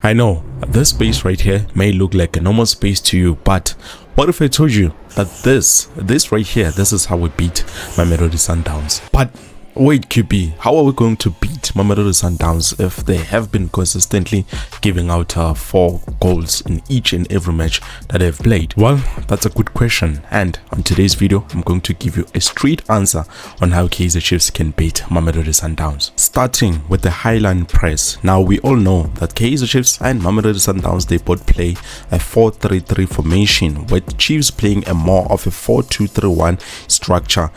I know this space right here may look like a normal space to you, but what if I told you that this right here, this is how we beat OUTDO Sundowns? But wait, QB, how are we going to beat OUTDO Sundowns if they have been consistently giving out 4 goals in each and every match that they've played? Well, that's a good question, and on today's video I'm going to give you a straight answer on how Kaizer Chiefs can beat OUTDO Sundowns. Starting with the highline press. Now we all know that Kaizer Chiefs and OUTDO Sundowns, they both play a 4-3-3 formation, with Chiefs playing a more of a 4-2-3-1 structure,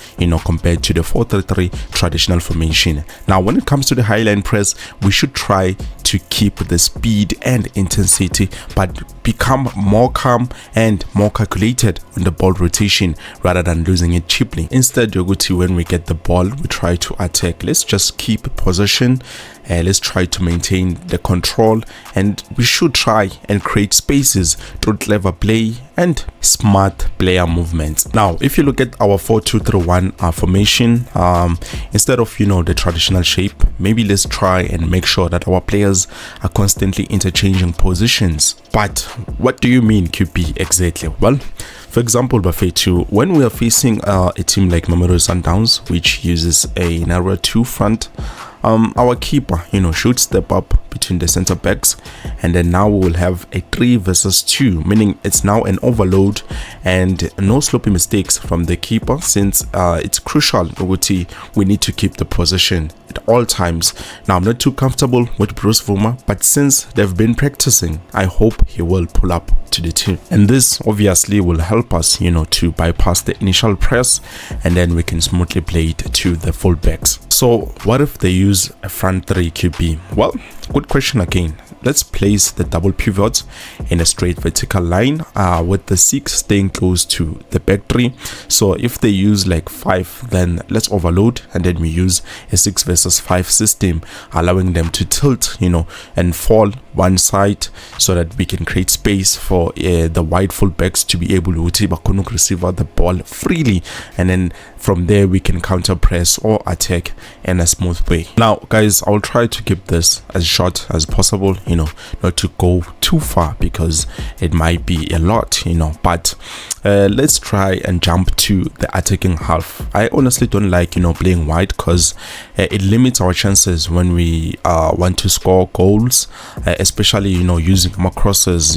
compared to the 4-3-3 traditional formation. Now when it comes to the highline press, we should try to keep the speed and intensity, but become more calm and more calculated on the ball rotation rather than losing it cheaply. Instead, when we get the ball, we try to attack. Let's just keep possession, let's try to maintain the control, and we should try and create spaces through clever play and smart player movements. Now if you look at our 4-2-3-1 formation, instead of the traditional shape, maybe let's try and make sure that our players are constantly interchanging positions. But what do you mean, QB, exactly? Well, for example, Bafetu, when we are facing a team like OUTDO Sundowns, which uses a narrow 2 front, our keeper should step up between the center backs, and then now we will have a 3 versus 2, meaning it's now an overload and no sloppy mistakes from the keeper, since it's crucial we need to keep the possession at all times. Now I'm not too comfortable with Bruce Vuma, but since they've been practicing, I hope he will pull up to the team, and this obviously will help us to bypass the initial press, and then we can smoothly play it to the fullbacks. So what if they use a front 3 QB? Well, good question again. Let's place the double pivots in a straight vertical line, with the 6 staying close to the back 3. So if they use like 5, then let's overload, and then we use a 6 versus 5 system, allowing them to tilt and fall one side, so that we can create space for the wide fullbacks to be able to receive the ball freely, and then from there we can counter press or attack in a smooth way. Now guys, I'll try to keep this as short as possible, not to go too far because it might be a lot, but let's try and jump to the attacking half. I honestly don't like playing wide, because it limits our chances when we want to score goals, especially using more crosses.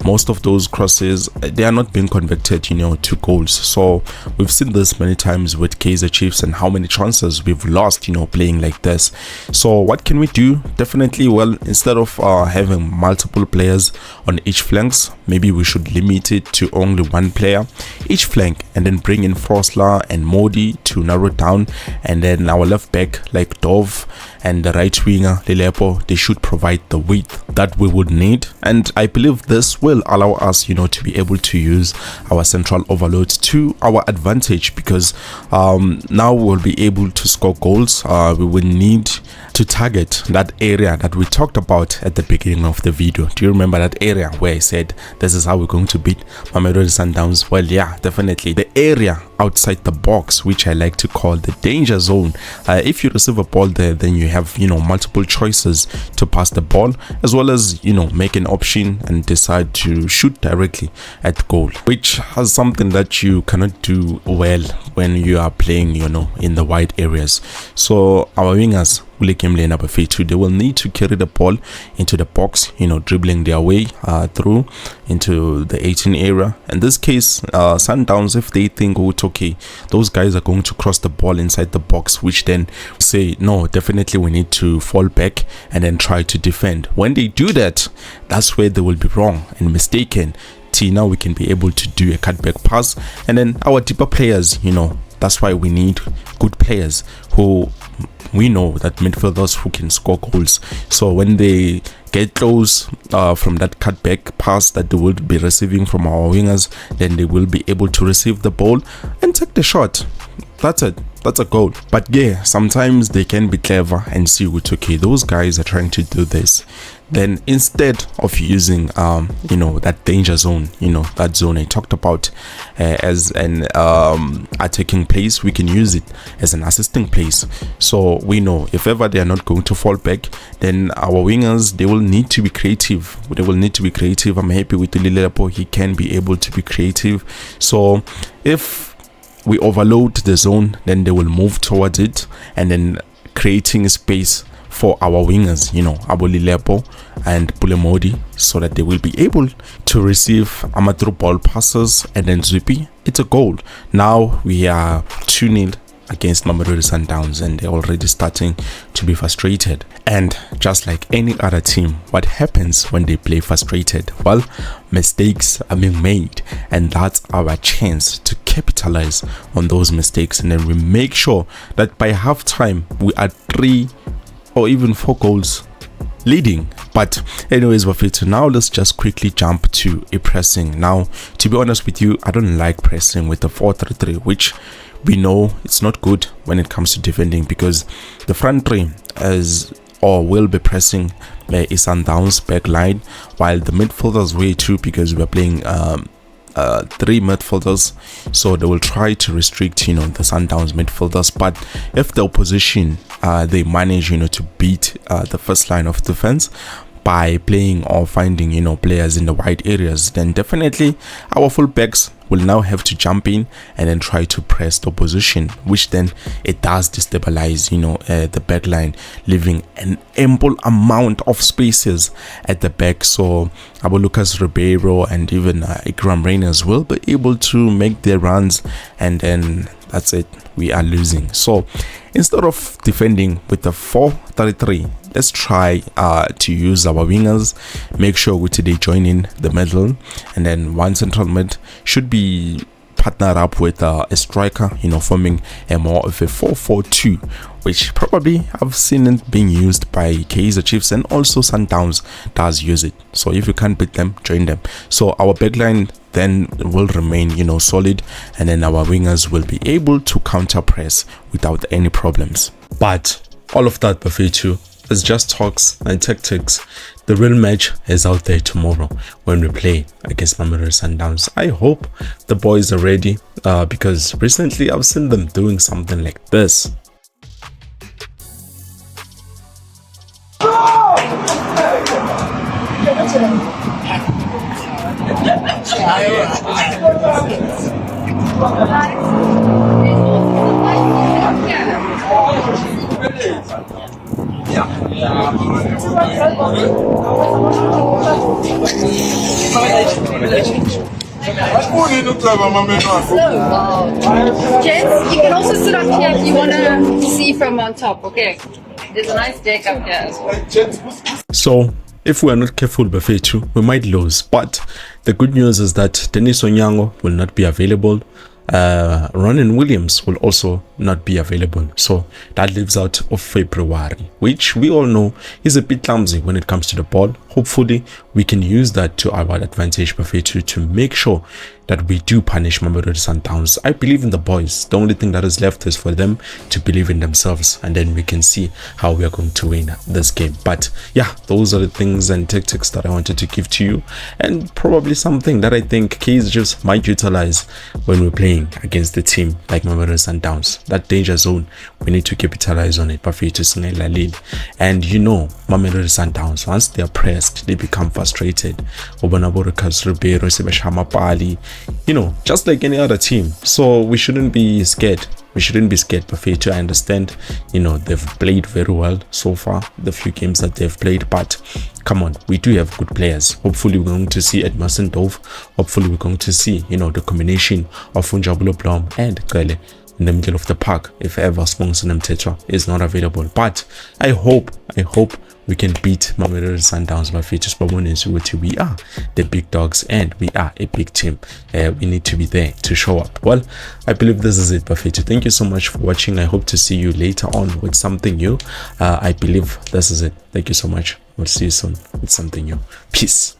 Most of those crosses, they are not being converted to goals. So we've seen this many times with Kaizer Chiefs and how many chances we've lost playing like this. So what can we do? Definitely, well, instead of having multiple players on each flanks, maybe we should limit it to only 1 player each flank, and then bring in Frosler and Modi to narrow down, and then our left back like Dove and the right winger Lilepo, they should provide the width that we would need, and I believe this will allow us to be able to use our central overload to our advantage, because now we'll be able to score goals. We will need to target that area that we talked about at the beginning of the video. Do you remember that area where I said this is how we're going to beat OUTDO Sundowns? Well, yeah, definitely the area outside the box, which I like to call the danger zone. If you receive a ball there, then you have multiple choices to pass the ball, as well as make an option and decide to shoot directly at goal, which has something that you cannot do well when you are playing in the wide areas. So our wingers, they will need to carry the ball into the box, dribbling their way through into the 18 area. In this case, Sundowns, if they think okay, those guys are going to cross the ball inside the box, which then say no, definitely we need to fall back and then try to defend. When they do that, that's where they will be wrong and mistaken. Now we can be able to do a cutback pass, and then our deeper players, that's why we need good players who we know that midfielders who can score goals. So when they get close from that cutback pass that they will be receiving from our wingers, then they will be able to receive the ball and take the shot. That's it. that's a goal. But yeah, sometimes they can be clever and see what, okay, those guys are trying to do this. Then instead of using that danger zone, that zone I talked about as an attacking place, we can use it as an assisting place. So we know if ever they are not going to fall back, then our wingers, they will need to be creative. I'm happy with Liliapo, he can be able to be creative. So if we overload the zone, then they will move towards it, and then creating space for our wingers, Abolilepo and Pulemodi, so that they will be able to receive Amatru ball passes, and then Zippy, it's a goal. Now we are 2-0 against Mamelodi Sundowns, and they're already starting to be frustrated. And just like any other team, what happens when they play frustrated? Well, mistakes are being made, and that's our chance to capitalize on those mistakes, and then we make sure that by halftime we are 3 or even 4 goals leading. But anyways, Bafito, now let's just quickly jump to a pressing. Now, to be honest with you, I don't like pressing with the 4-3-3, which we know it's not good when it comes to defending, because the front three will be pressing a Sundowns back line, while the midfielders way too, because we're playing 3 midfielders, so they will try to restrict the Sundowns midfielders. But if the opposition they manage to beat the first line of defense by playing or finding players in the wide areas, then definitely our fullbacks will now have to jump in and then try to press the opposition, which then it does destabilize the back line, leaving an ample amount of spaces at the back. So Abu Lucas Ribeiro and even Ikram Reyners will be able to make their runs, and then that's it, we are losing. So instead of defending with the 4-3-3, let's try to use our wingers, make sure they join in the middle, and then one central mid should be partnered up with a striker, forming a more of a 4-4-2, which probably I've seen it being used by Kaizer Chiefs, and also Sundowns does use it. So if you can't beat them, join them. So our backline then will remain solid, and then our wingers will be able to counter press without any problems. But all of that, Bafetu, is just talks and tactics. The real match is out there tomorrow when we play against Mamelodi Sundowns. I hope the boys are ready, because recently I've seen them doing something like this. Gents, you can also sit up here if you want to see from on top. Okay, there's a nice deck up here as well. So if we are not careful, Bafetu, we might lose. But the good news is that Dennis Onyango will not be available. Ronan Williams will also not be available, so that leaves out of February, which we all know is a bit clumsy when it comes to the ball. Hopefully we can use that to our advantage, Bafetu, to make sure that we do punish Mamelodi Sundowns. I believe in the boys. The only thing that is left is for them to believe in themselves, and then we can see how we are going to win this game. But yeah, those are the things and tactics that I wanted to give to you, and probably something that I think Kaizer Chiefs might utilize when we're playing against the team like Mamelodi Sundowns. That danger zone, we need to capitalize on it. And Mamelodi Sundowns, once they are pressed, they become frustrated. Just like any other team. So we shouldn't be scared. Bafetu. I understand, they've played very well so far, the few games that they've played, but come on, we do have good players. Hopefully we're going to see Edmerson Dove. Hopefully we're going to see, the combination of Funjabulo Blom and Kele in the middle of the park, if ever Spongsonem Tetra is not available. But I hope we can beat Mamelodi Sundowns. We are the big dogs and we are a big team. We need to be there to show up. Well, I believe this is it, Bafetu. Thank you so much for watching. I hope to see you later on with something new. I believe this is it. Thank you so much. We'll see you soon with something new. Peace.